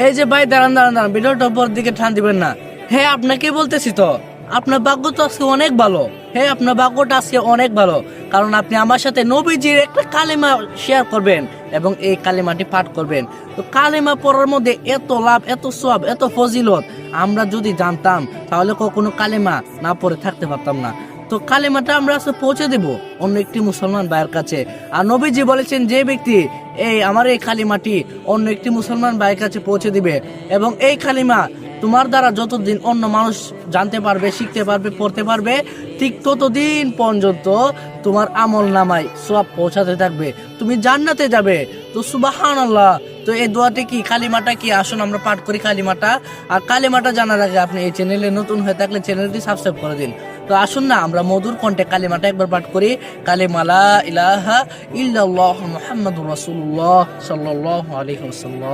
এই যে ভাই, দাঁড়ান দাঁড়ান দাঁড়ান, ভিডিওটা উপর দিকে টান দিবেন না। হ্যাঁ, আপনাকে বলতেছি তো, আপনার ভাগ্য তো আজকে অনেক ভালো। হ্যাঁ, আপনার ভাগ্যটা আজকে অনেক ভালো, কারণ আপনি আমার সাথে নবীজির একটা কালিমা শেয়ার করবেন এবং এই কালিমাটি পাঠ করবেন। তো কালিমা পড়ার মধ্যে এত লাভ, এত সওয়াব, এত ফজিলত, আমরা যদি জানতাম তাহলে কখনো কালিমা না পড়ে থাকতে পারতাম না। তো কালিমাটা আমরা আজকে পৌঁছে দেব অন্য একটি মুসলমান ভাইয়ের কাছে। আর নবীজি বলেছেন, যে ব্যক্তি আমার এই কালিমাটি অন্য একটি মুসলমান ভাইয়ের কাছে পৌঁছে দিবে এবং এই কালিমা তোমার দ্বারা যতদিন অন্য মানুষ জানতে পারবে, শিখতে পারবে, পড়তে পারবে, ঠিক ততদিন পর্যন্ত তোমার আমল নামায় সওয়াব পৌঁছাতে থাকবে, তুমি জান্নাতে যাবে। তো সুবহানাল্লাহ। তো এই দোয়াটি কি, কালিমাটা কি, আসুন আমরা পাঠ করি কালিমাটা। আর কালিমাটা জানার আগে আপনি এই চ্যানেলে নতুন হয়ে থাকলে চ্যানেলটি সাবস্ক্রাইব করে দিন। তো আসুন না আমরা মধুর কণ্ঠে কালিমাটা একবার পাঠ করি। কালিমা লা ইলাহা ইল্লাল্লাহ মুহাম্মাদুর রাসূলুল্লাহ সাল্লাল্লাহু আলাইহি ওয়াসাল্লাম।